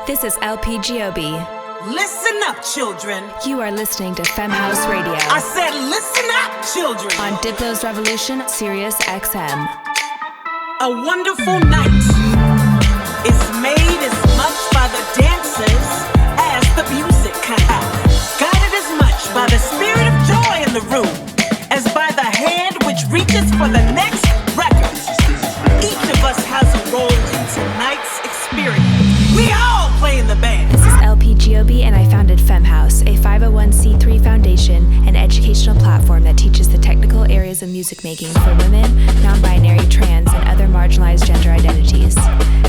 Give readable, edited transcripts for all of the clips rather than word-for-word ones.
This is LP Giobbi. Listen up, children. You are listening to Femme House Radio. I said listen up, children. On Diplo's Revolution, Sirius XM. A wonderful night is made as much by the dancers as the music. Guided as much by the spirit of joy in the room as by the hand which reaches for the next record. Each of us has a role in tonight's experience. We all play in the band. This is LP Giobbi, and I founded Femme House, a 501c3 foundation and educational platform that teaches the technical areas of music making for women, non-binary, trans, and other marginalized gender identities.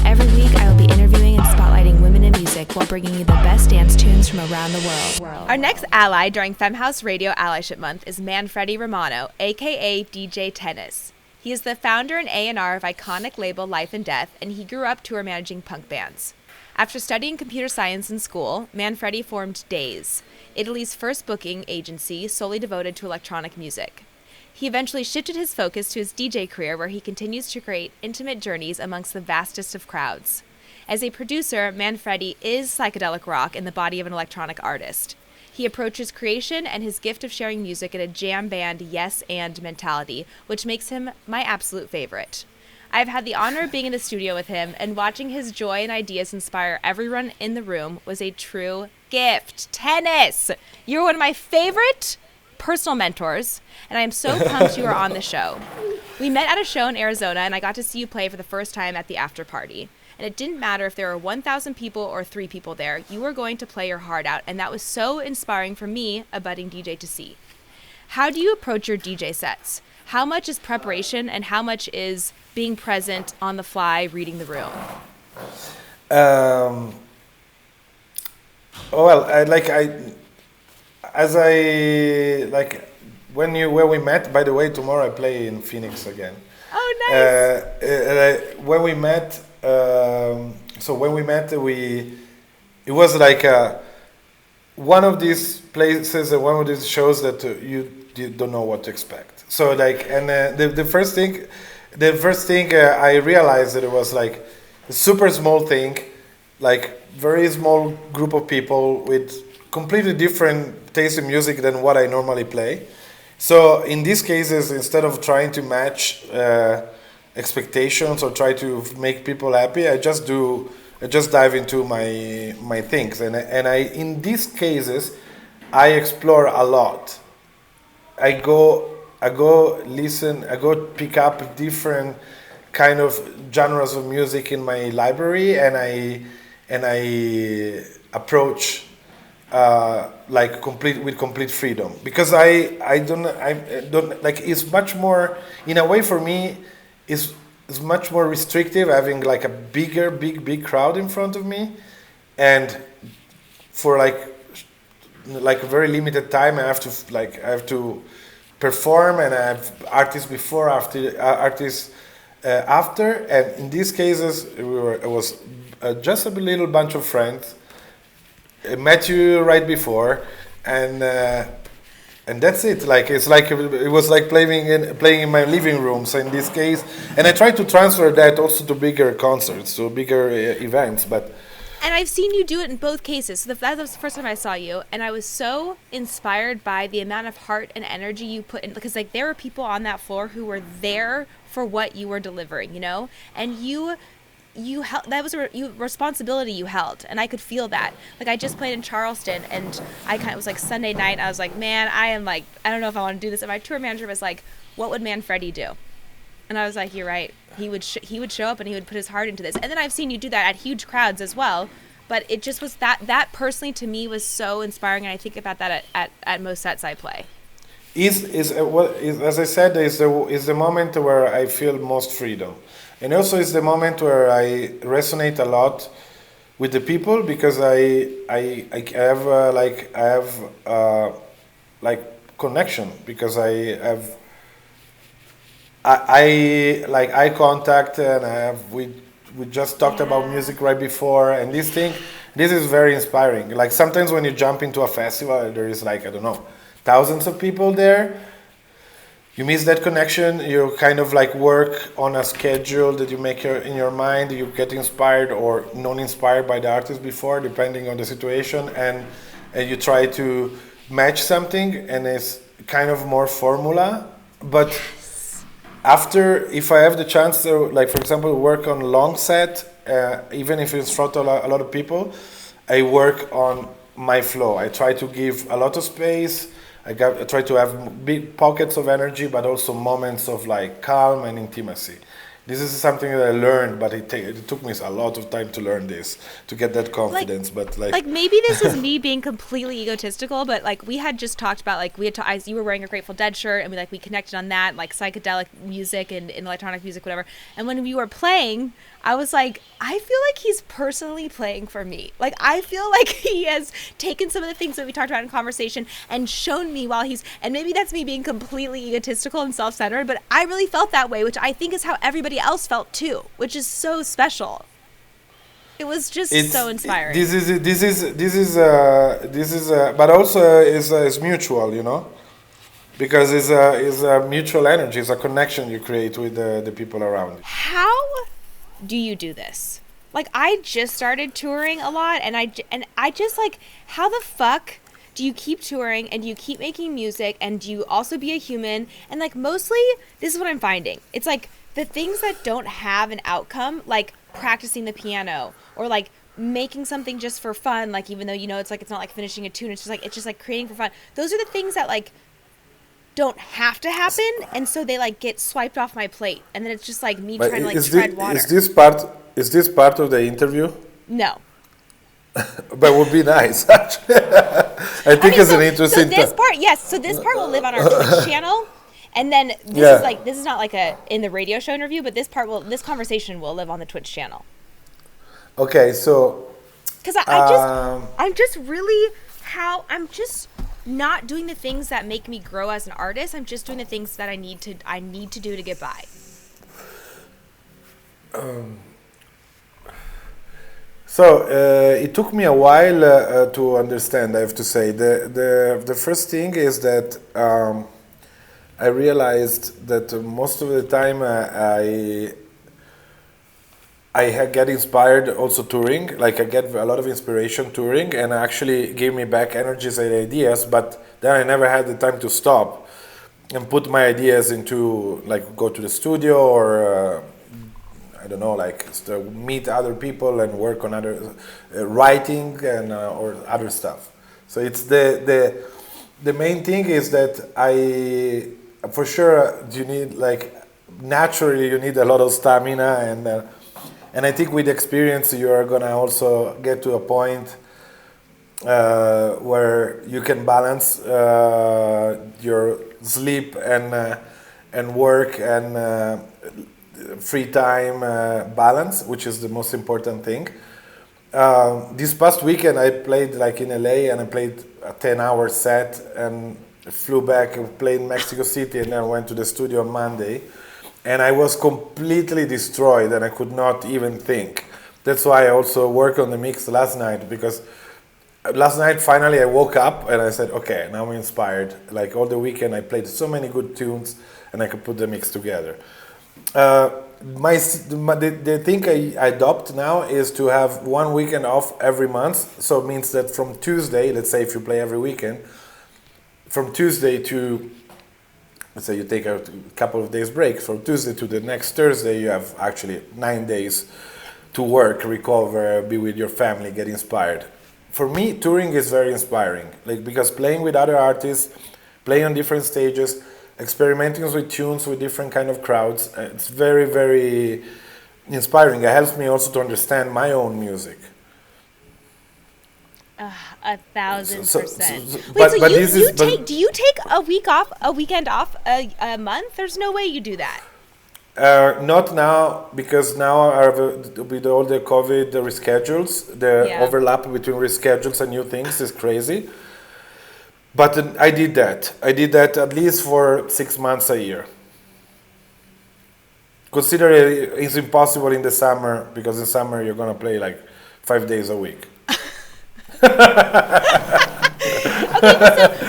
Every week, I will be interviewing and spotlighting women in music while bringing you the best dance tunes from around the world. Our next ally during Femme House Radio Allyship Month is Manfredi Romano, aka DJ Tennis. He is the founder and A&R of iconic label Life and Death, and he grew up tour managing punk bands. After studying computer science in school, Manfredi formed Days, Italy's first booking agency solely devoted to electronic music. He eventually shifted his focus to his DJ career, where he continues to create intimate journeys amongst the vastest of crowds. As a producer, Manfredi is psychedelic rock in the body of an electronic artist. He approaches creation and his gift of sharing music in a jam band yes and mentality, which makes him my absolute favorite. I've had the honor of being in the studio with him, and watching his joy and ideas inspire everyone in the room was a true gift. Tennis! You're one of my favorite personal mentors, and I am so pumped you are on the show. We met at a show in Arizona, and I got to see you play for the first time at the after party. And it didn't matter if there were 1,000 people or 3 people there, you were going to play your heart out, and that was so inspiring for me, a budding DJ, to see. How do you approach your DJ sets? How much is preparation and how much is being present on the fly, reading the room? When we met. By the way, tomorrow I play in Phoenix again. Oh, nice. When we met, it was like one of these places and one of these shows that you don't know what to expect. So the first thing I realized that it was like a super small thing, like very small group of people with completely different taste in music than what I normally play. So in these cases, instead of trying to match expectations or try to make people happy, I just dive into my things, and I in these cases I explore a lot. I go listen, I go pick up different kind of genres of music in my library, and I approach with complete freedom, because I don't like, it's much more, in a way for me, it's much more restrictive having like a big crowd in front of me, and for like a very limited time I have to perform, and I have artists before, artists after, and in these cases it was just a little bunch of friends. I met you right before, and that's it. It was like playing in my living room. So in this case, and I try to transfer that also to bigger concerts, to bigger events. And I've seen you do it in both cases. So that was the first time I saw you, and I was so inspired by the amount of heart and energy you put in, because like there were people on that floor who were there for what you were delivering, and you held, that was a responsibility you held, and I could feel that. Like I just played in Charleston, and it was like Sunday night, and I was like, man, I don't know if I want to do this. And my tour manager was like, what would Manfredi do? And I was like, you're right. He would show up and he would put his heart into this. And then I've seen you do that at huge crowds as well. But it just was that personally to me was so inspiring, and I think about that at most sets I play. As I said, is the moment where I feel most freedom, and also it's the moment where I resonate a lot with the people, because I have connection, because I have eye contact, and we just talked about music right before, and this is very inspiring. Like sometimes when you jump into a festival, there is thousands of people there. you miss that connection. You kind of like work on a schedule that you make in your mind. You get inspired or non inspired by the artist before, depending on the situation, and you try to match something, and it's kind of more formula. But after, if I have the chance to, like for example, work on long set, even if it's in front of a lot of people, I work on my flow. I try to give a lot of space. I try to have big pockets of energy, but also moments of like calm and intimacy. This is something that I learned, but it took me a lot of time to learn this, to get that confidence. But like maybe this is me being completely egotistical, but like we had just talked about, like you were wearing a Grateful Dead shirt, and we connected on that, like psychedelic music and electronic music, whatever. And when we were playing, I was like, I feel like he's personally playing for me. Like, I feel like he has taken some of the things that we talked about in conversation and shown me and maybe that's me being completely egotistical and self-centered, but I really felt that way, which I think is how everybody else felt too, which is so special. It was just so inspiring. This is but also is mutual, you know, because it's a mutual energy. It's a connection you create with the people around you. How do you do this? Like, I just started touring a lot, and I just like, how the fuck do you keep touring and do you keep making music and do you also be a human? And like, mostly this is what I'm finding. It's like the things that don't have an outcome, like practicing the piano or like making something just for fun, like even though it's like it's not like finishing a tune, it's just like creating for fun. Those are the things that like don't have to happen, and so they like get swiped off my plate, and then it's just like me trying to like tread water. Is this part of the interview? No. But it would be nice, actually. I think it's an interesting. So this part, yes. So this part will live on our Twitch channel, and then this is not like a in the radio show interview, but this conversation will live on the Twitch channel. Okay, so. Because I'm just not doing the things that make me grow as an artist. I'm just doing the things that I need to do to get by. So it took me a while to understand, I have to say. The first thing is that I realized that most of the time I get inspired also touring. Like, I get a lot of inspiration touring, and actually gave me back energies and ideas, but then I never had the time to stop and put my ideas into, like, go to the studio or I don't know, like meet other people and work on other writing and or other stuff. So it's the main thing is that for sure you need, like, naturally you need a lot of stamina, and I think with experience you are gonna also get to a point where you can balance your sleep and work and free time balance, which is the most important thing. This past weekend I played like in LA, and I played a 10-hour set and flew back and played in Mexico City, and then went to the studio on Monday, and I was completely destroyed and I could not even think. That's why I also worked on the mix last night, because last night finally I woke up and I said, okay, now I'm inspired. Like, all the weekend I played so many good tunes and I could put the mix together. The thing I adopt now is to have one weekend off every month. So it means that from Tuesday, let's say if you play every weekend, from Tuesday to, let's say you take a couple of days break, from Tuesday to the next Thursday, you have actually 9 days to work, recover, be with your family, get inspired. For me, touring is very inspiring, like, because playing with other artists, playing on different stages, experimenting with tunes with different kind of crowds, it's very, very inspiring. It helps me also to understand my own music. 1,000%. Wait, do you take a weekend off a month? There's no way you do that. Not now, because now with all the COVID, the reschedules, overlap between reschedules and new things is crazy. But I did that. At least for 6 months a year. Consider it's impossible in the summer, because in summer you're gonna play like 5 days a week.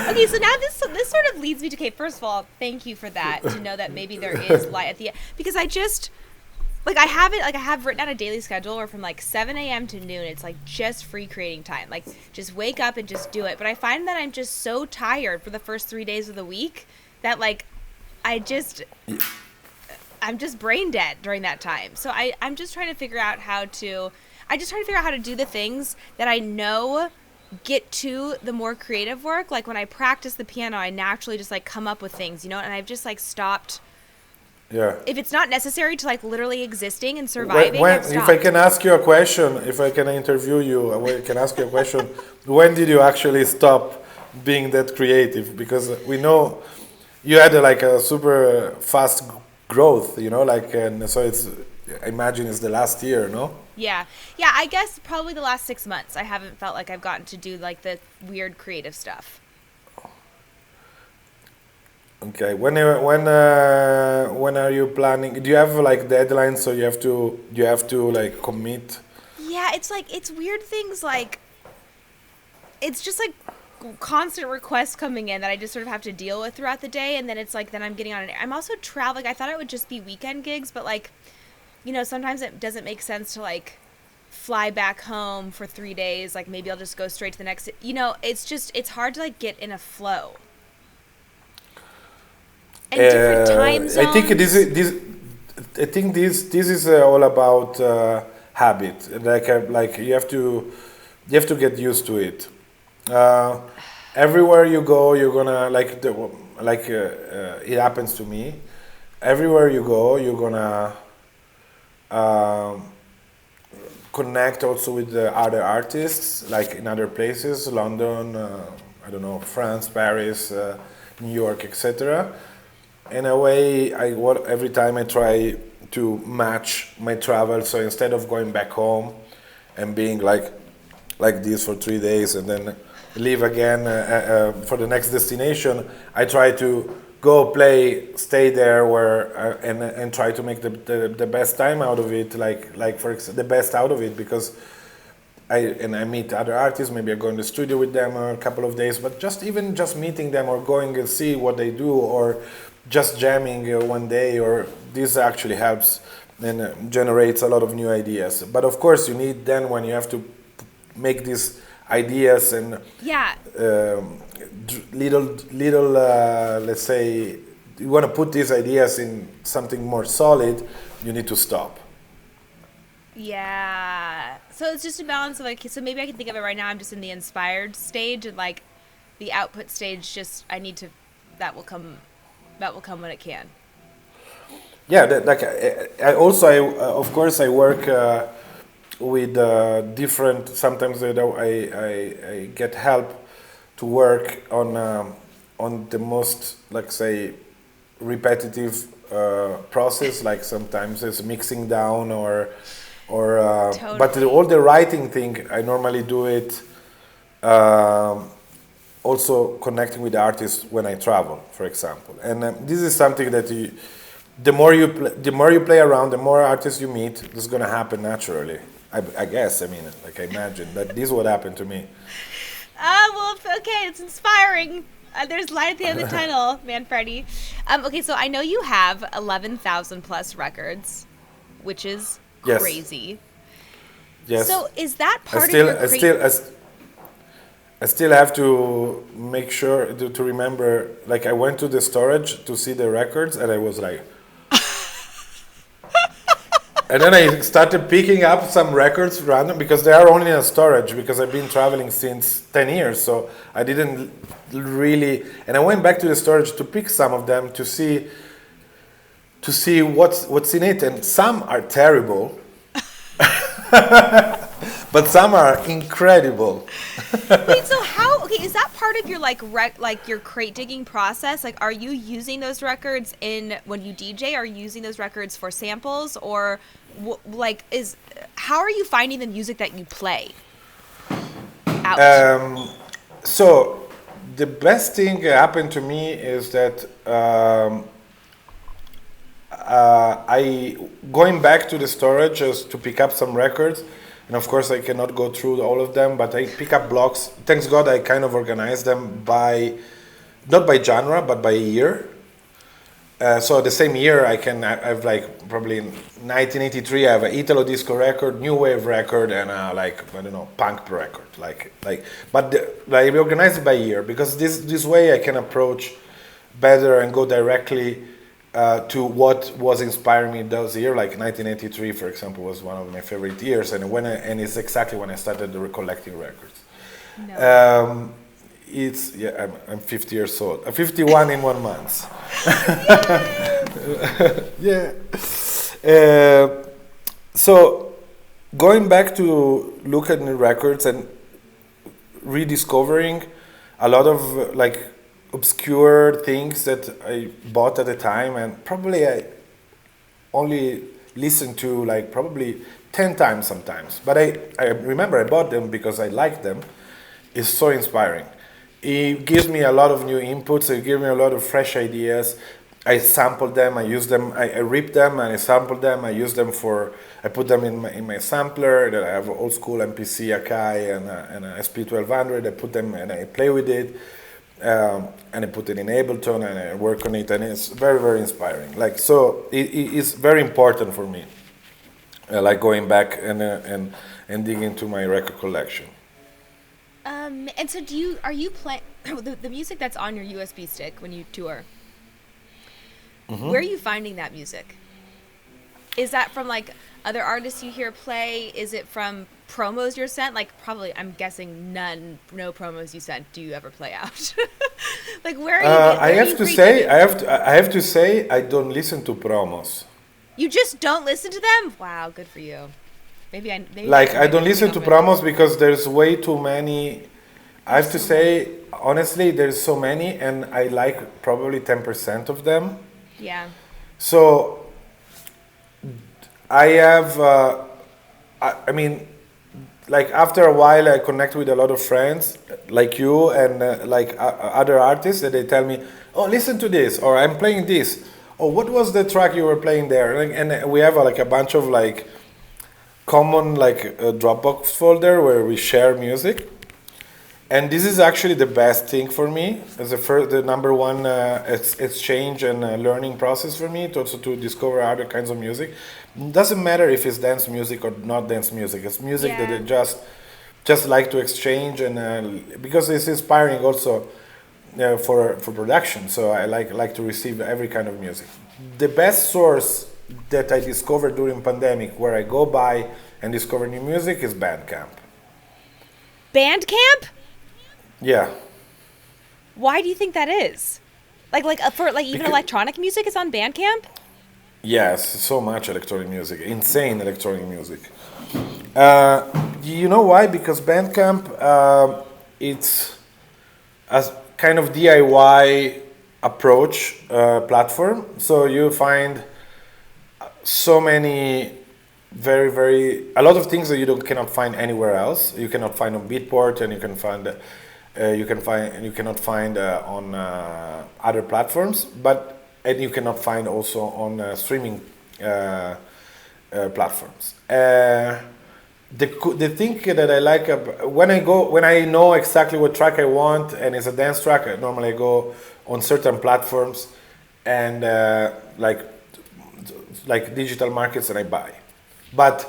Okay, Okay, so now this sort of leads me to, okay, first of all, thank you for that, to know that maybe there is light at the end, because I just, like, I have written out a daily schedule where from like 7 a.m. to noon, it's like just free creating time, like just wake up and just do it. But I find that I'm just so tired for the first 3 days of the week that like I'm just brain dead during that time. So I'm just trying to figure out how to do the things that I know get to the more creative work. Like when I practice the piano, I naturally just like come up with things, you know, and I've just like stopped. Yeah. If it's not necessary to like literally existing and surviving, if I can ask you a question, if I can interview you, I can ask you a question. When did you actually stop being that creative? Because we know you had like a super fast growth, you know, like, and so I imagine it's the last year, no? Yeah, I guess probably the last 6 months. I haven't felt like I've gotten to do like the weird creative stuff. Okay, when are you planning? Do you have like deadlines? So you have to like commit? Yeah, it's like it's weird things like it's just like constant requests coming in that I just sort of have to deal with throughout the day, and then it's like then I'm getting on an. I'm also traveling. I thought it would just be weekend gigs, but like, you know, sometimes it doesn't make sense to like fly back home for 3 days. Like maybe I'll just go straight to the next. You know, it's hard to like get in a flow. And different time zones. I think this is all about habit. Like you have to get used to it. Everywhere you go, you're gonna it happens to me. Everywhere you go, you're gonna connect also with the other artists, like in other places, London, I don't know, France, Paris, New York, etc. In a way, every time I try to match my travel, so instead of going back home and being like this for 3 days and then leave again for the next destination, I try to go play, stay there and try to make the best time out of it, like for the best out of it, because I meet other artists. Maybe I go in the studio with them a couple of days, but just meeting them or going and see what they do or just jamming one day, or this actually helps and generates a lot of new ideas. But of course, you need then when you have to make these ideas and little let's say you want to put these ideas in something more solid, you need to stop. Yeah. So it's just a balance of like, so maybe I can think of it right now. I'm just in the inspired stage, and like the output stage, just that will come when it can. Yeah, of course I work with different. Sometimes I get help to work on the most, like say, repetitive process. Like sometimes it's mixing down or Totally. But all the writing thing I normally do it. Also connecting with the artists when I travel, for example, and this is something that the more you play around, the more artists you meet. This is gonna happen naturally. I guess. I mean, like I imagine that this is what happened to me. Well, okay, it's inspiring. There's light at the end of the tunnel, Manfredi. Okay, so I know you have 11,000 plus records, which is crazy. Yes. So is that part of your I still have to make sure to remember, like I went to the storage to see the records and I was like, and then I started picking up some records random because they are only in a storage because I've been traveling since 10 years. So I didn't really, and I went back to the storage to pick some of them to see what's in it, and some are terrible. But some are incredible. Wait, so how? Okay, is that part of your like your crate digging process? Like, are you using those records when you DJ? Are you using those records for samples, or how are you finding the music that you play out? So the best thing happened to me is that I going back to the storage just to pick up some records. And of course, I cannot go through all of them, but I pick up blocks. Thanks God, I kind of organize them by not by genre, but by year. So the same year I've like probably in 1983 I have an Italo disco record, new wave record, and like I don't know, punk record. But I organize it by year because this way I can approach better and go directly to what was inspiring me those years. Like 1983, for example, was one of my favorite years, and it's exactly when I started recollecting records. No. I'm 50 years old. I'm 51 in 1 month. Yeah. So going back to look at the records and rediscovering a lot of like obscure things that I bought at the time, and probably I only listened to like probably 10 times sometimes. But I remember I bought them because I liked them. It's so inspiring. It gives me a lot of new inputs. It gives me a lot of fresh ideas. I sample them. I use them. I rip them and I sample them. I use them I put them in my sampler. That I have an old school MPC Akai and a SP1200. I put them and I play with it. And I put it in Ableton and I work on it. And it's very, very inspiring. Like, so it's very important for me. Like going back and dig into my record collection. And so are you playing the music that's on your USB stick when you tour? Mm-hmm. Where are you finding that music? Is that from like other artists you hear play? Is it from promos you're sent? Like probably, I'm guessing no promos you sent do you ever play out? Like where are you? I have to say I don't listen to promos. You just don't listen to them? Wow, good for you. Maybe I don't listen to promos because there's way too many. I have to say, honestly, there's so many, and I like probably 10% of them. Yeah. So I have, I mean, like after a while, I connect with a lot of friends like you and other artists, that they tell me, "Oh, listen to this," or "I'm playing this." "Oh, what was the track you were playing there?" And we have a bunch of common Dropbox folder where we share music, and this is actually the best thing for me as the number one exchange and learning process for me, to discover other kinds of music. It doesn't matter if it's dance music or not dance music. It's music that I just like to exchange, and because it's inspiring also for production. So I like to receive every kind of music. The best source that I discovered during pandemic, where I go by and discover new music, is Bandcamp. Bandcamp? Yeah. Why do you think that is? Even electronic music is on Bandcamp? Yes, so much electronic music, insane electronic music. You know why? Because Bandcamp, it's a kind of DIY approach platform. So you find so many a lot of things that you cannot find anywhere else. You cannot find on Beatport, and you cannot find on other platforms, and you cannot find also on streaming platforms. The thing that I like when I know exactly what track I want and it's a dance track, I normally go on certain platforms and like digital markets, and I buy. But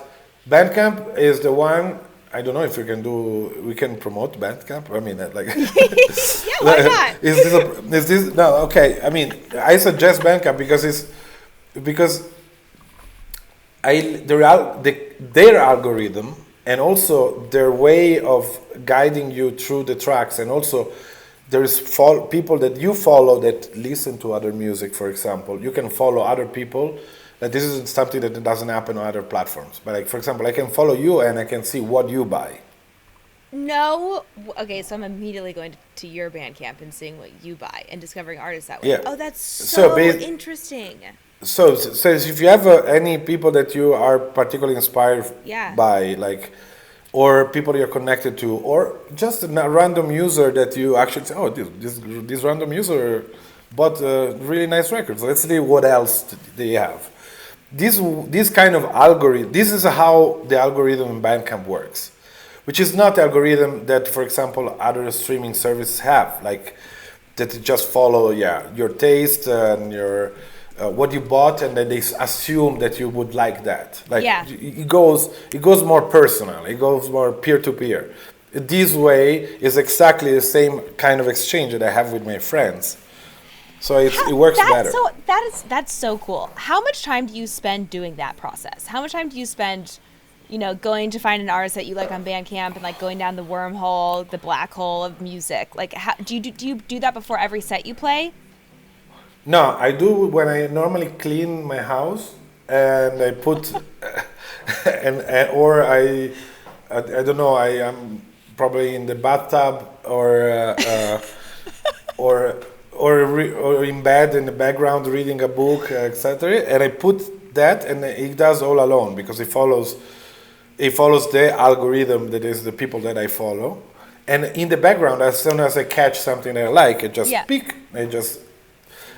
Bandcamp is the one. I don't know if we can promote Bandcamp. I mean, yeah, why not? Is this no? Okay. I mean, I suggest Bandcamp because their algorithm and also their way of guiding you through the tracks, and also there's people that you follow that listen to other music. For example, you can follow other people. This is something that doesn't happen on other platforms. But for example, I can follow you and I can see what you buy. No. Okay, so I'm immediately going to your Bandcamp and seeing what you buy and discovering artists that way. Yeah. Oh, that's so interesting. So if you have any people that you are particularly inspired by, or people you're connected to, or just a random user that you actually say, oh, this random user bought really nice records. Let's see what else they have. This kind of algorithm, this is how the algorithm in Bandcamp works, which is not the algorithm that, for example, other streaming services have. that just follow your taste and your what you bought, and then they assume that you would like that. Like it goes more personal. It goes more peer to peer. This way is exactly the same kind of exchange that I have with my friends. So it works better. So that's so cool. How much time do you spend doing that process? How much time do you spend, going to find an artist that you like on Bandcamp and like going down the wormhole, the black hole of music? Like, do you do that before every set you play? No, I do when I normally clean my house, and I put or I don't know, I am probably in the bathtub or in bed in the background reading a book, etc. And I put that, and it does all alone because it follows the algorithm that is the people that I follow. And in the background, as soon as I catch something that I like, I just pick.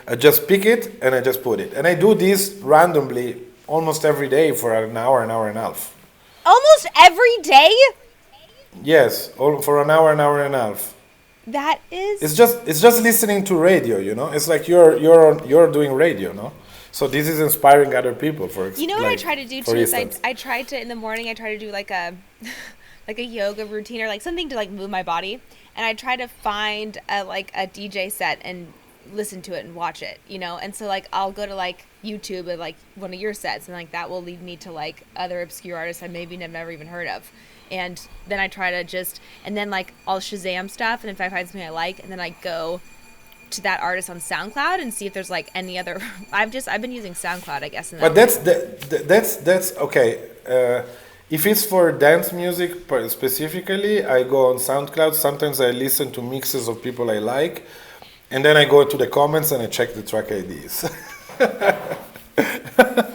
I just pick it and I just put it. And I do this randomly almost every day for an hour and a half. Almost every day? Yes, for an hour and a half. That is. It's just listening to radio, It's like you're doing radio, no? So this is inspiring other people. What I try to do too is I try to in the morning I try to do like a like a yoga routine or like something to like move my body, and I try to find a DJ set and listen to it and watch it, and so like I'll go to like YouTube and like one of your sets, and like that will lead me to like other obscure artists I maybe have never even heard of. And then I try to and then like I'll Shazam stuff, and if I find something I like, and then I go to that artist on SoundCloud and see if there's like any other. I've been using SoundCloud, I guess. But that's okay. If it's for dance music specifically, I go on SoundCloud. Sometimes I listen to mixes of people I like, and then I go to the comments and I check the track IDs.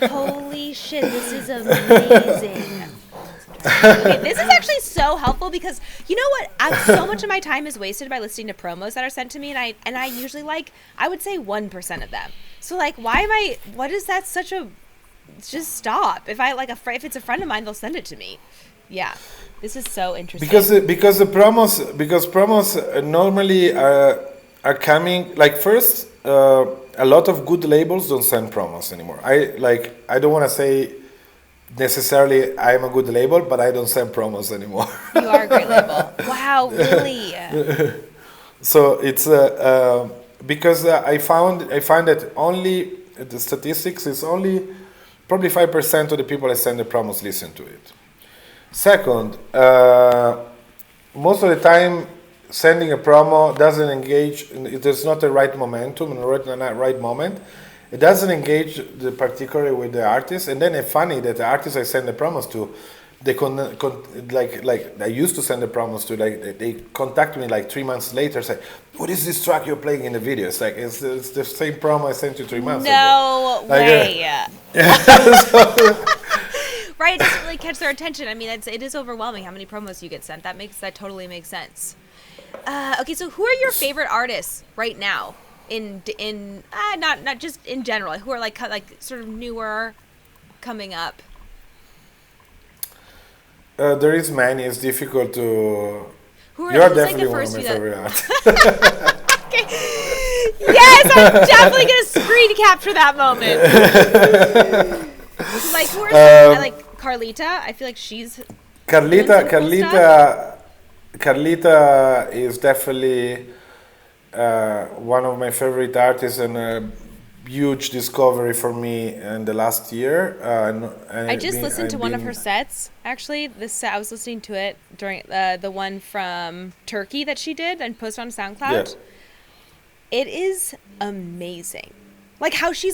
Holy shit! This is amazing. Okay, this is actually so helpful because you know what? So much of my time is wasted by listening to promos that are sent to me, and I usually I would say 1% of them. So like, what is that such a? Just stop. If if it's a friend of mine, they'll send it to me. Yeah, this is so interesting. Because promos normally are coming like first. A lot of good labels don't send promos anymore. I don't want to say necessarily I'm a good label, but I don't send promos anymore. You are a great label. Wow, really? So it's because I find that only the statistics is only probably 5% of the people I send the promos listen to it. Second, most of the time sending a promo doesn't engage. There's not the right momentum and the right moment. It doesn't engage particularly with the artist, and then it's funny that the artists I send the promos to, they like I used to send the promos to, like they contact me like 3 months later, say, "What is this track you're playing in the video?" It's like it's the same promo I sent you 3 months ago. No way. So, right, it doesn't really catch their attention. I mean, it is overwhelming how many promos you get sent. That totally makes sense. Okay, so who are your favorite artists right now? Not just in general, who are like sort of newer, coming up. There is many. It's difficult to. You're definitely one of my favorite artists. Okay. Yes, I'm definitely gonna screen capture that moment. Like who are some, like Carlita? I feel like she's. Carlita is definitely one of my favorite artists and a huge discovery for me in the last year. I just listened to one of her sets. Actually, this set, I was listening to it during the one from Turkey that she did and posted on SoundCloud. Yes. It is amazing. Like how she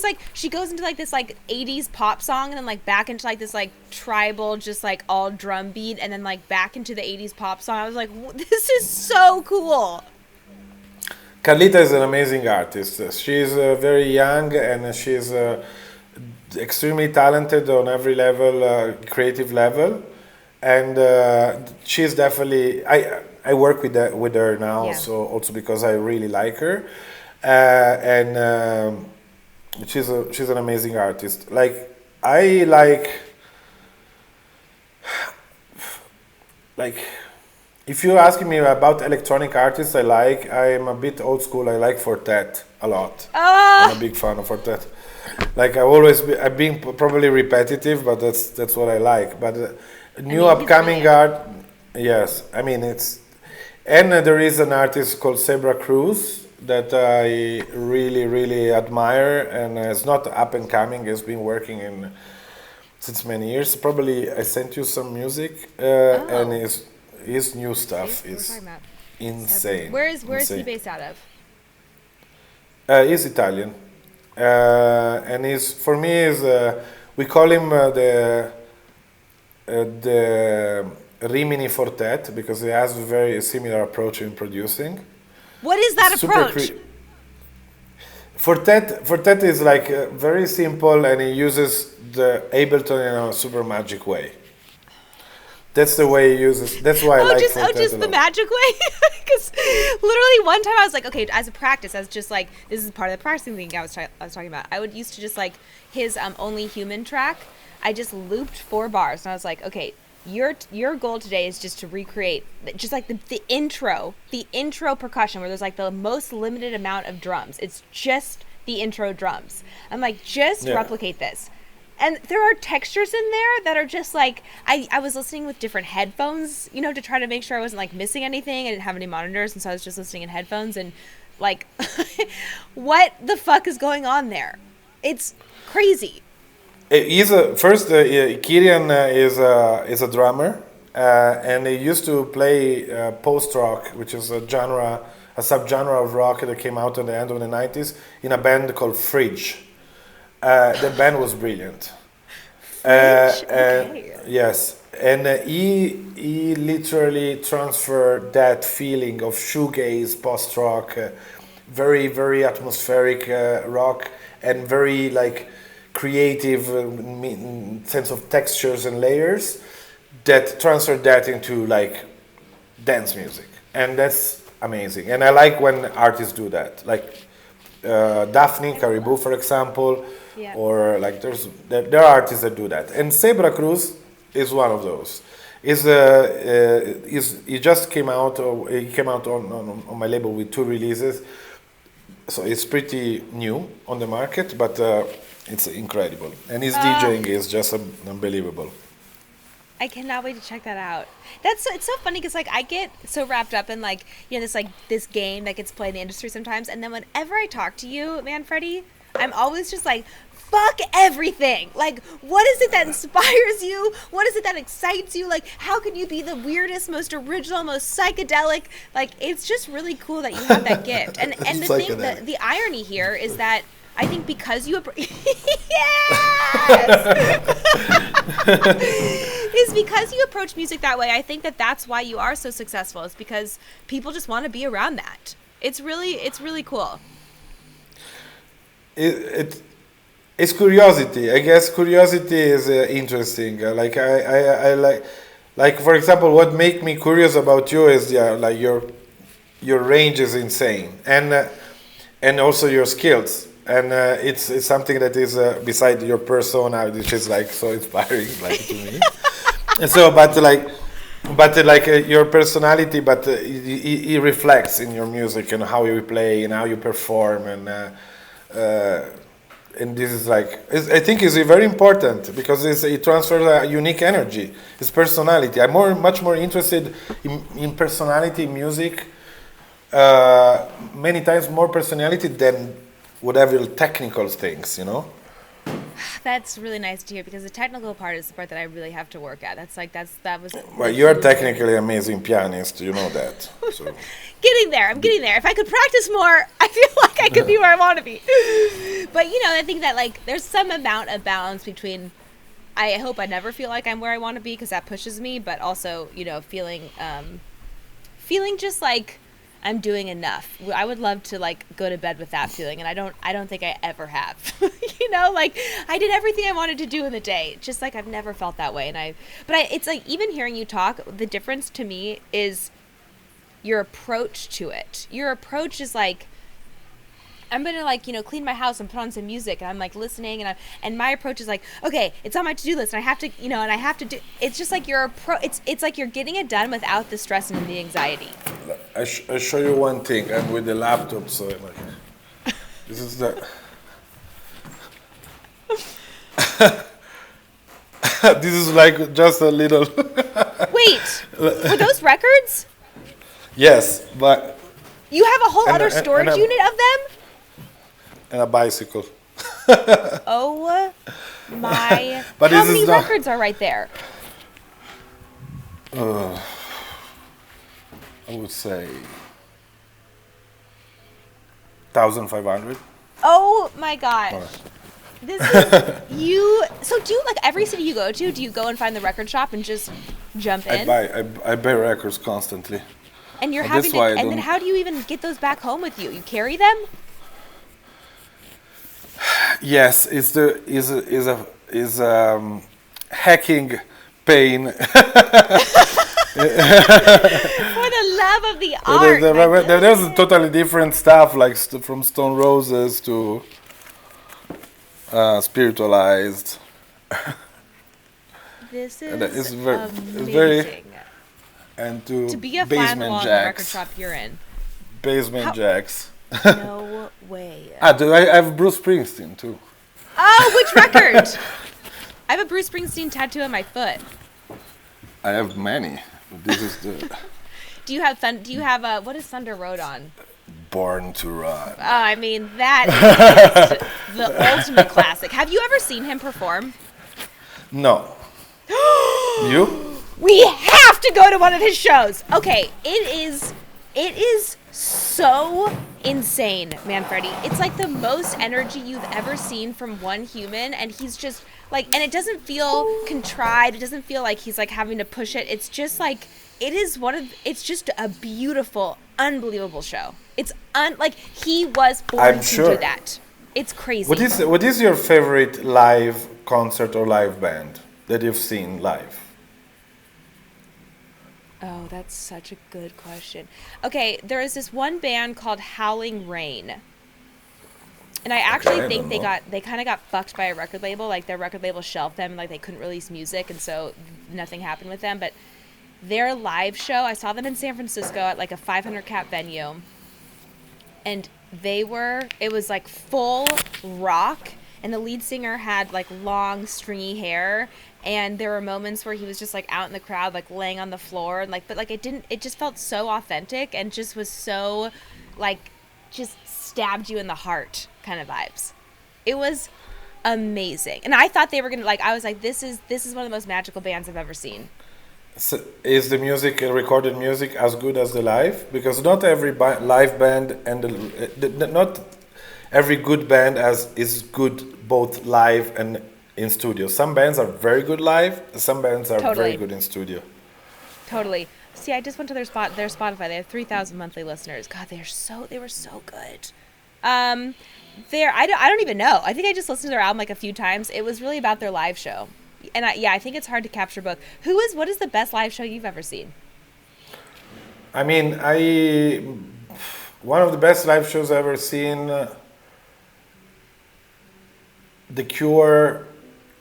goes into like this like 80s pop song and then like back into like this like tribal, just like all drum beat, and then like back into the 80s pop song. I was like, this is so cool. Carlita is an amazing artist. She's very young and she's extremely talented on every level, creative level, and she's definitely. I work with her now, so also because I really like her, and she's an amazing artist. Like if you're asking me about electronic artists, I am a bit old school. I like Fortet a lot. I'm a big fan of Fortet. Like I've been probably repetitive, but that's what I like. But new upcoming art, yes. I mean there is an artist called Zebra Cruz that I really really admire, and it's not up and coming. Has been working since many years. Probably I sent you some music, and his new stuff is insane. Where is insane. he based out of? He's Italian, and for me we call him the Rimini Fortet because he has a very similar approach in producing. What is that approach? Fortet is like very simple, and he uses the Ableton in a super magic way. That's the way he uses. That's why I like Fortet just the magic way. Because literally one time I was like, okay, as a practice, as just like this is part of the practicing thing I was talking about. I would used to just like his Only Human track. I just looped 4 bars, and I was like, okay, your goal today is just to recreate just like the intro percussion where there's like the most limited amount of drums. It's just the intro drums. I'm like, just replicate this. And there are textures in there that are just like, I was listening with different headphones, to try to make sure I wasn't like missing anything. I didn't have any monitors, and so I was just listening in headphones, and like, what the fuck is going on there? It's crazy. Kirian is a drummer, and he used to play post-rock, which is a subgenre of rock that came out at the end of the 90s in a band called Fridge. The band was brilliant. Okay. Yes, and he literally transferred that feeling of shoegaze, post-rock, very very atmospheric rock, and very like creative sense of textures and layers that transferred that into like dance music, and that's amazing. And I like when artists do that, like Daphne Caribou, for example. Yeah. Or like there are artists that do that, and Zebra Cruz is one of those. He just came out. He came out on my label with 2 releases, so it's pretty new on the market, but it's incredible, and his DJing is just unbelievable. I cannot wait to check that out. It's so funny because like I get so wrapped up in like this game that gets played in the industry sometimes, and then whenever I talk to you, Manfredi, I'm always just like, fuck everything. Like, what is it that inspires you? What is it that excites you? Like, how can you be the weirdest, most original, most psychedelic? Like, it's just really cool that you have that gift. And the thing, the irony here is that I think because you is because you approach music that way. I think that's why you are so successful. It's because people just want to be around that. It's really cool. It's curiosity. I guess curiosity is interesting. Like I like for example, what make me curious about you is like your range is insane, and also your skills, and it's something that is beside your persona, which is like so inspiring, like to me. And so, but your personality, but it reflects in your music and how you play and how you perform, and this is like, I think is very important because it transfers a unique energy. It's personality. I'm much more interested in personality in music, many times more personality than whatever technical things, That's really nice to hear because the technical part is the part that I really have to work at. Well, you're technically amazing pianist, you know that. So. I'm getting there. If I could practice more, I feel like I could be where I want to be. But I think that like there's some amount of balance between. I hope I never feel like I'm where I want to be because that pushes me, but also feeling just like I'm doing enough. I would love to like go to bed with that feeling, and I don't think I ever have. Like I did everything I wanted to do in the day. Just like I've never felt that way, it's like even hearing you talk, the difference to me is your approach to it. Your approach is like like, clean my house and put on some music, and I'm like listening, and my approach is like, okay, it's on my to-do list, and I have to, and I have to do. It's just like it's like you're getting it done without the stress and the anxiety. I show you one thing. I'm with the laptop, so I'm like, this is the. This is like just a little. Wait, were those records? Yes, but. You have a whole other storage unit of them? And a bicycle. Oh my! But how many records are right there? I would say 1,500. Oh my gosh! This is you. So do you, like, every city you go to? Do you go and find the record shop and just jump in? I buy records constantly. And you're having to, and then how do you even get those back home with you? You carry them? Yes, is hacking pain. For the love of the art. There's totally different stuff, like from Stone Roses to spiritualized. This is it's very and to be a fly on the wall in the record shop you're in. Basement jacks. No way. I have Bruce Springsteen too. Oh, which record? I have a Bruce Springsteen tattoo on my foot. I have many. But this is the. Do you have what is Thunder Road on? Born to Run. Oh, I mean, that is the ultimate classic. Have you ever seen him perform? No. You? We have to go to one of his shows. Okay, it is so insane, Manfredi. It's like the most energy you've ever seen from one human, and he's just like, and it doesn't feel contrived. It doesn't feel like he's like having to push it. It's just like, it's just a beautiful, unbelievable show. It's like he was born to do that. It's crazy. What is your favorite live concert or live band that you've seen live? Oh, that's such a good question. Okay, there is this one band called Howling Rain. And I actually think they kind of got fucked by a record label. Like, their record label shelved them, like they couldn't release music, and so nothing happened with them. But their live show, I saw them in San Francisco at like a 500 cap venue. And it was like full rock, and the lead singer had like long stringy hair, and there were moments where he was just like out in the crowd, like laying on the floor, and like, but like it just felt so authentic, and just was so like, just stabbed you in the heart kind of vibes. It was amazing. And I thought they were gonna, like, I was like, this is one of the most magical bands I've ever seen. So is the music, recorded music, as good as the live? Because not every live band and not every good band is good both live and in studio. Some bands are very good live, some bands are very good in studio. Totally. See, I just went to their Spotify. They have 3,000 monthly listeners. God, they were so good. I don't even know. I think I just listened to their album like a few times. It was really about their live show. And I think it's hard to capture both. What is the best live show you've ever seen? I mean, one of the best live shows I've ever seen, The Cure,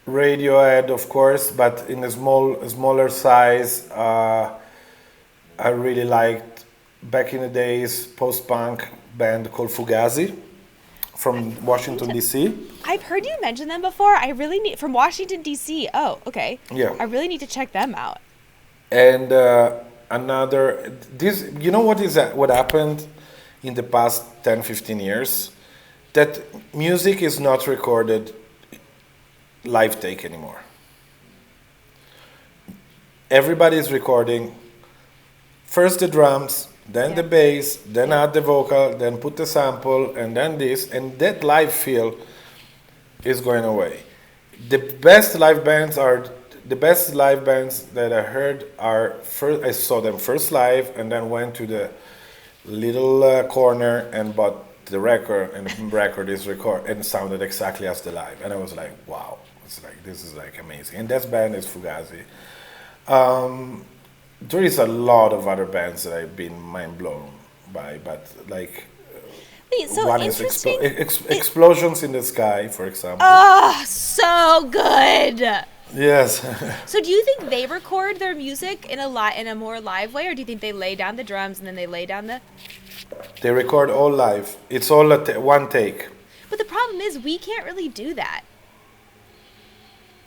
Radiohead, of course, but in a smaller size. I really liked, back in the days, post-punk band called Fugazi from Washington, D.C. I've heard you mention them before. I really need, from Washington, D.C. Oh, okay. Yeah. I really need to check them out. And you know what happened in the past 10, 15 years? That music is not recorded live take anymore. Everybody is recording first the drums, then the bass, then add the vocal, then put the sample, and then this, and that live feel is going away. The best live bands that I heard are first. I saw them first live, and then went to the little corner and bought the record, and the record is record and sounded exactly as the live, and I was like, wow, this is like amazing. And that band is Fugazi. There is a lot of other bands that I've been mind blown by, but like. Wait, so One is interesting. explosions in the sky, for example. Oh, so good. Yes. So do you think they record their music in a more live way, or do you think they lay down the drums and then they lay down the? They record all live. It's all one take. But the problem is we can't really do that.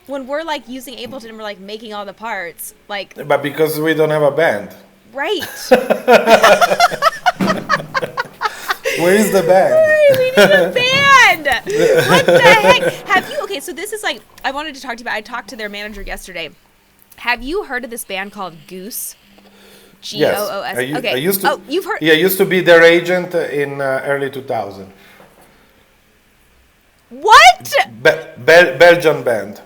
When we're like using Ableton and we're like making all the parts, like. But because we don't have a band. Right. Where is the band? We need a band. What the heck? Have you? Okay, so this is like I wanted to talk to you about. I talked to their manager yesterday. Have you heard of this band called Goose? Goos. Yes. Okay. I used to, oh, you've heard. Yeah, I used to be their agent in early 2000. What? Belgian band.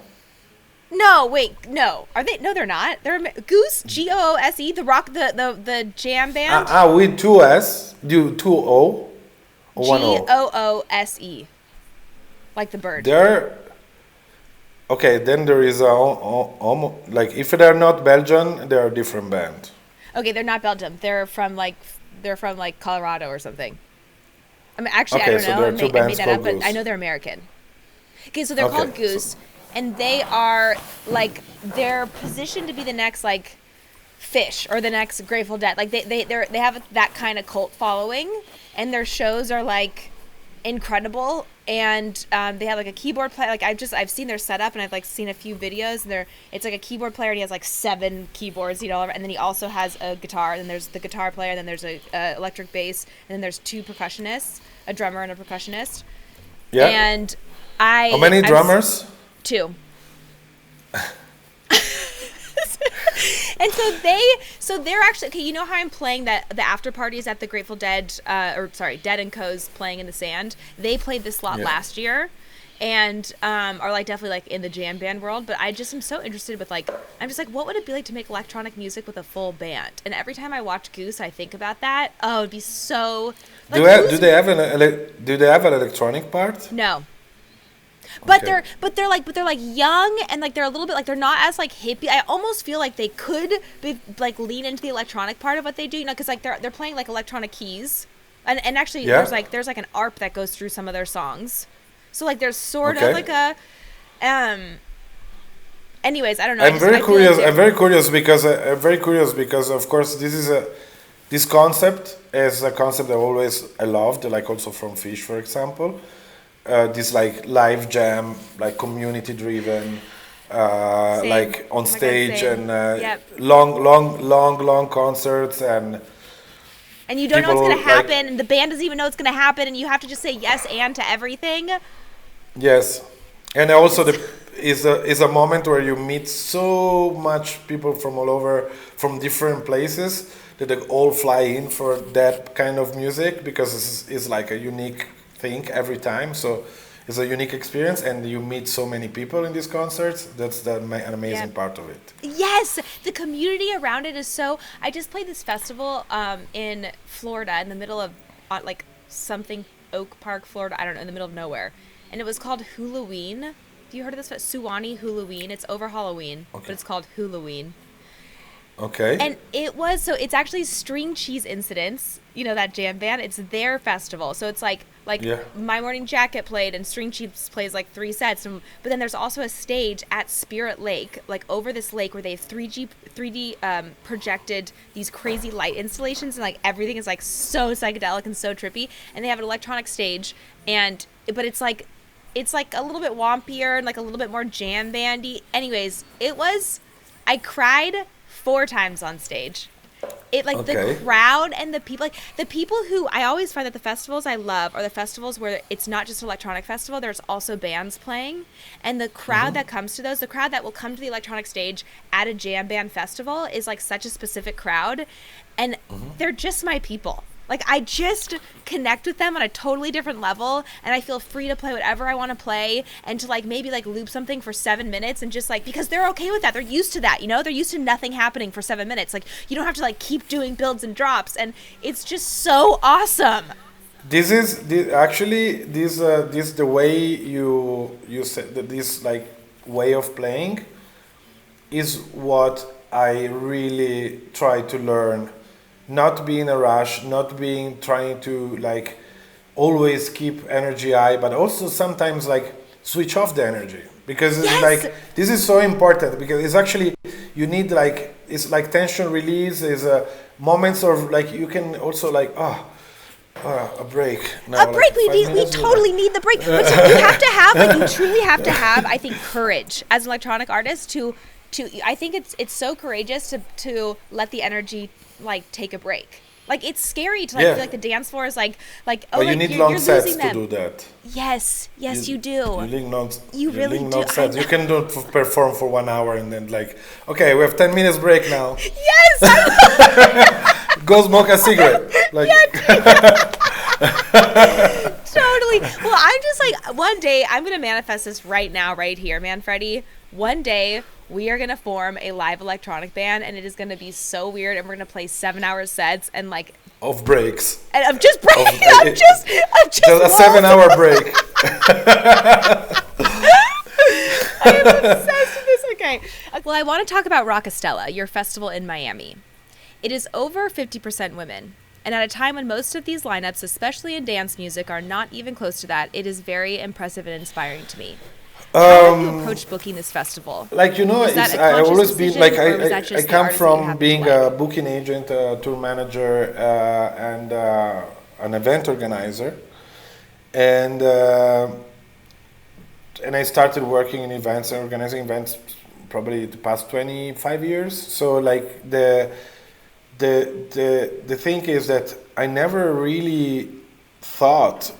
No, wait, no. Are they? No, they're not. They're Goose, Goose, the rock, the jam band. With two S, do 2 O, or 1 O. Goose, like the bird. They're okay. Then there is like if they're not Belgian, they're a different band. Okay, they're not Belgium. They're from like Colorado or something. I mean, actually, Okay, I don't so know. there are I two made bands that up, called but Goose. I know they're American. Okay, so they're Okay, called Goose, and they are like they're positioned to be the next like Fish or the next Grateful Dead. Like they have that kind of cult following, and their shows are like incredible. And they have like a keyboard player. Like I've seen their setup, and I've like seen a few videos. And it's like a keyboard player, and he has like 7 keyboards, and then he also has a guitar. And then there's the guitar player, and then there's a electric bass, and then there's 2 percussionists, a drummer and a percussionist. Yeah. And How many drummers? 2. And so they're actually okay. You know how I'm playing the after parties at the Grateful Dead, Dead and Co.'s playing in the sand. They played this lot last year, and are like definitely like in the jam band world. But I just am so interested with like I'm just like, what would it be like to make electronic music with a full band? And every time I watch Goose, I think about that. Oh, it'd be so. Like, do they have an electronic part? No. But Okay. they're like young, and like they're a little bit like they're not as like hippie. I almost feel like they could be like lean into the electronic part of what they do, because like they're playing like electronic keys, and actually there's like an ARP that goes through some of their songs, so like there's sort of like a anyways, I don't know. I'm very curious because of course this concept is a concept I loved, like also from Fish, for example. This like live jam, like community driven, like on stage and long concerts and you don't know what's gonna like, happen, and the band doesn't even know what's gonna happen, and you have to just say yes and to everything. Yes, and also is a moment where you meet so much people from all over, from different places, that they all fly in for that kind of music, because it's like a unique thing every time. So it's a unique experience, and you meet so many people in these concerts. That's an amazing part of it. Yes, the community around it is so. I just played this festival in Florida, in the middle of like something Oak Park, Florida. I don't know, in the middle of nowhere, and it was called Halloween. Have you heard of this? Suwannee Halloween. It's over Halloween, but it's called Halloween. Okay. And it's actually String Cheese Incidents, that jam band. It's their festival. So it's like My Morning Jacket played, and String Cheese plays like 3 sets. But then there's also a stage at Spirit Lake, like over this lake, where they have 3D projected these crazy light installations, and like everything is like so psychedelic and so trippy. And they have an electronic stage, but it's like a little bit wompier and like a little bit more jam bandy. Anyways, I cried 4 times on stage. The crowd and the people who I always find that the festivals I love are the festivals where it's not just an electronic festival, there's also bands playing, and the crowd that comes to those, the crowd that will come to the electronic stage at a jam band festival is like such a specific crowd, and they're just my people. Like, I just connect with them on a totally different level, and I feel free to play whatever I want to play, and to like maybe like loop something for 7 minutes, and just like, because they're okay with that. They're used to that, they're used to nothing happening for 7 minutes. Like, you don't have to like keep doing builds and drops, and it's just so awesome. This is the way you said that this like way of playing is what I really try to learn. Not be in a rush, not trying to like always keep energy high, but also sometimes like switch off the energy, because it's Yes. like this is so important, because it's actually you need like it's like tension release is moments of like you can also like a break now, A break. like 5 We minutes. totally need the break. But so you have to have, like, you truly have to have, I think, courage as an electronic artist to I think it's so courageous to let the energy like take a break. Like, it's scary to like Yeah. feel like the dance floor is like But oh, you like need you're long sets losing to them. do that. Yes, you do. You link long, You really link do. long I sets. You know. can do perform for 1 hour and then like, okay, we have 10 minutes break now. Yes. Go smoke a cigarette. Like, Totally. Well, I'm just like, one day I'm gonna manifest this right now, right here, man, Freddie. One day we are gonna form a live electronic band, and it is gonna be so weird, and we're gonna play 7-hour sets and like of breaks. and I'm just breaking. I'm just Just a 7-hour break. I am obsessed with this. Okay. Well, I want to talk about Rockastella, your festival in Miami. It is over 50% women. And at a time when most of these lineups, especially in dance music, are not even close to that, it is very impressive and inspiring to me. How have you approached booking this festival? Like, you know, Was that it's, a I conscious always been decision, like or was that I just the come artist that you from happen to being like? a booking agent, a tour manager, and an event organizer, and I started working in events and organizing events probably the past 25 years. So like the thing is that I never really thought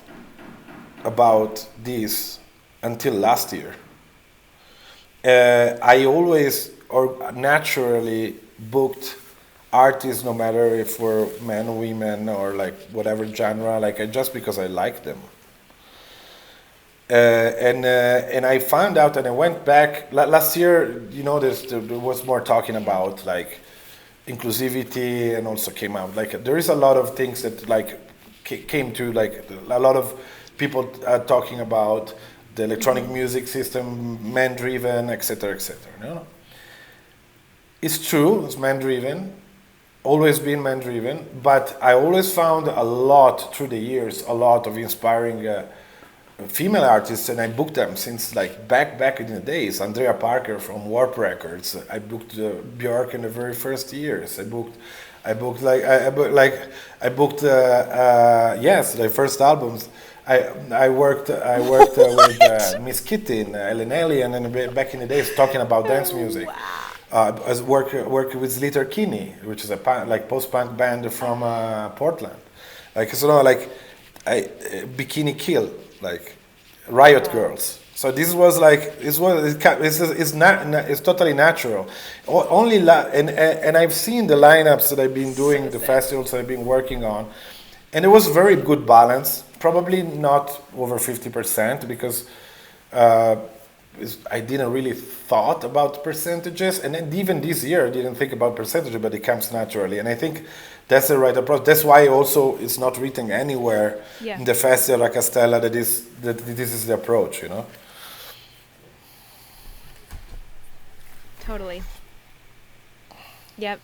about this until last year. I always or naturally booked artists, no matter if we're men or women or like whatever genre, like just because I like them. And I found out, and I went back last year. You know, there was more talking about like inclusivity, and also came out like there is a lot of things that like came to like a lot of people talking about the electronic music system, man-driven, etc., etc. You know? It's true, it's man-driven, always been man-driven, but I always found a lot through the years, a lot of inspiring female artists, and I booked them since like back in the days. Andrea Parker from Warp Records. I booked Björk in the very first years. I booked yes, the first albums. I worked with Miss Kitty and Ellen Ellie, and then back in the days talking about dance music. I worked with Slater Kinney, which is a post-punk band from Portland. Like so, like Bikini Kill, like Riot Girls. So this was like it's totally natural. And I've seen the lineups that I've been doing, the festivals that I've been working on, and it was very good balance. Probably not over 50% because I didn't really thought about percentages, and then even this year I didn't think about percentages, but it comes naturally, and I think that's the right approach. That's why also it's not written anywhere in the festival like Castella that this is the approach, you know. Totally. Yep.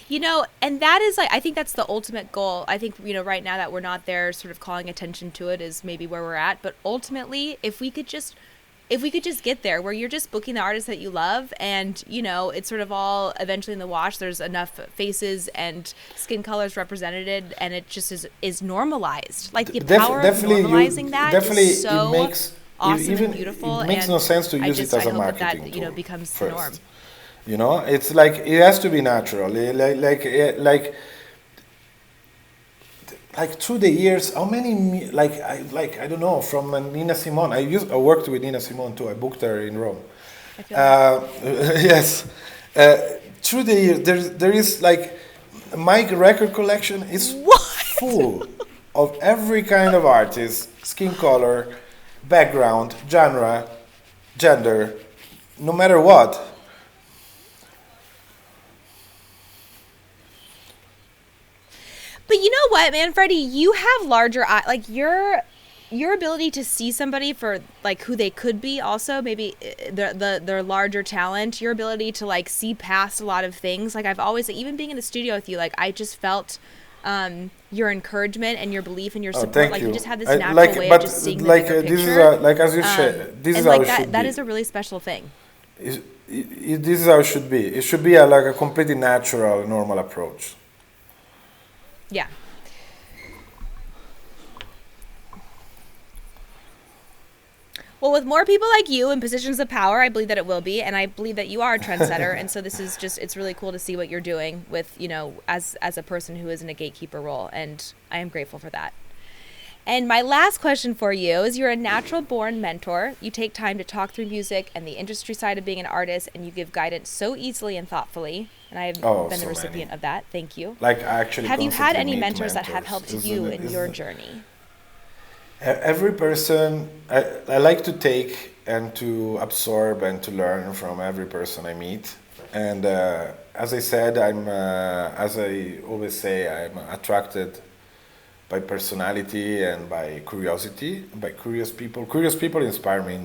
You know, and that is like, I think that's the ultimate goal. I think, you know, right now that we're not there sort of calling attention to it is maybe where we're at. But ultimately, if we could just get there where you're just booking the artists that you love, and, you know, it's sort of all eventually in the wash, there's enough faces and skin colors represented, and it just is normalized. Like the power of normalizing that is so awesome and beautiful. It makes no sense to use it as a marketing that, you know, becomes first. the norm. You know, it's like it has to be natural. Like through the years, how many I don't know, from Nina Simone. I worked with Nina Simone too. I booked her in Rome. I feel like yes. Through the years, there is like my record collection is full of every kind of artist, skin color, background, genre, gender, no matter what. But you know what, man, Freddie, you have larger eyes. Like your ability to see somebody for like who they could be, also maybe their larger talent, your ability to like see past a lot of things. Like I've always, even being in the studio with you, like I just felt your encouragement and your belief and your support. Thank like you. you just have this natural way of just seeing the bigger this picture. Is like as you said, this is like how it should be. that is a really special thing. This is how it should be. It should be like a completely natural, normal approach. Yeah. Well, with more people like you in positions of power, I believe that it will be, and I believe that you are a trendsetter, and so this is just, it's really cool to see what you're doing with, you know, as a person who is in a gatekeeper role, and I am grateful for that. And my last question for you is, you're a natural-born mentor. You take time to talk through music and the industry side of being an artist, and you give guidance so easily and thoughtfully, and I have been the recipient of that. Thank you. Like, I actually have you had any mentors that have helped you in your journey? Every person, I like to take and to absorb and to learn from every person I meet. And as I said, as I always say, I'm attracted by personality and by curiosity, by curious people. Curious people inspire me,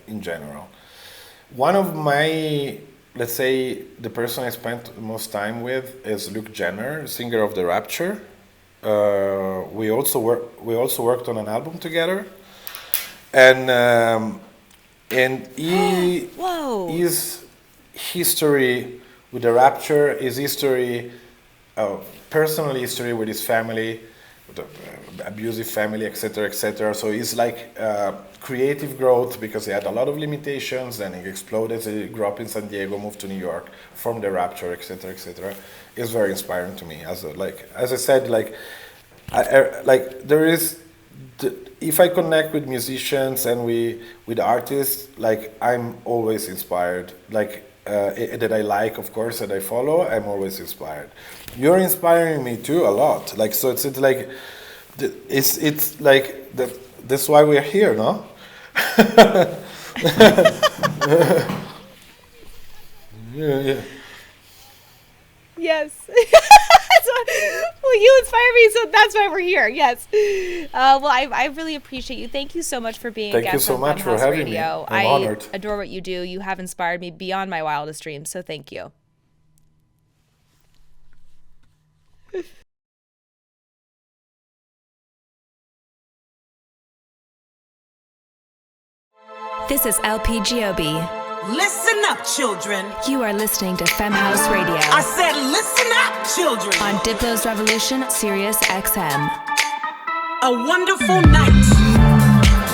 in general. One of my, let's say, the person I spent the most time with is Luke Jenner, singer of The Rapture. We also worked on an album together, and his history with The Rapture, his history, personal history with his family, with the abusive family, etc. So he's like creative growth, because he had a lot of limitations, and he exploded. He grew up in San Diego, moved to New York, from The Rapture, etc. Is very inspiring to me. As I said, there is, if I connect with musicians and with artists, I'm always inspired. That I like, of course, that I follow, I'm always inspired. You're inspiring me too a lot. So it's like that's why we're here, no? Yeah. Yes. Well, you inspire me, so that's why we're here. Yes. Well, I really appreciate you. Thank you so much for being a guest on Femme House Radio. I'm honored. I adore what you do. You have inspired me beyond my wildest dreams, so thank you. This is LP Giobbi. Listen up, children. You are listening to Femme House Radio. I said listen up, children. On Diplo's Revolution, Sirius XM. A wonderful night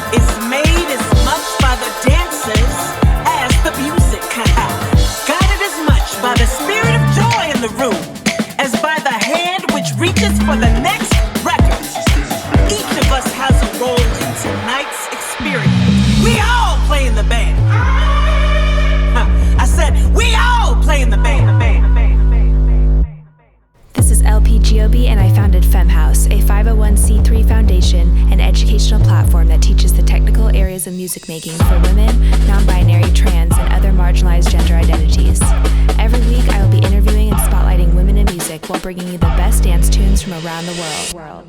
is made as much by the dancers as the music. Guided as much by the spirit of joy in the room as by the hand which reaches for the next record. Each of us has a role in tonight's experience. We all play in the band. I said, we all play in the band. This is LP Giobbi, and I founded Femme House, a 501c3 foundation and educational platform that teaches the technical areas of music making for women, non-binary, trans, and other marginalized gender identities. Every week, I will be interviewing and spotlighting women in music while bringing you the best dance tunes from around the world.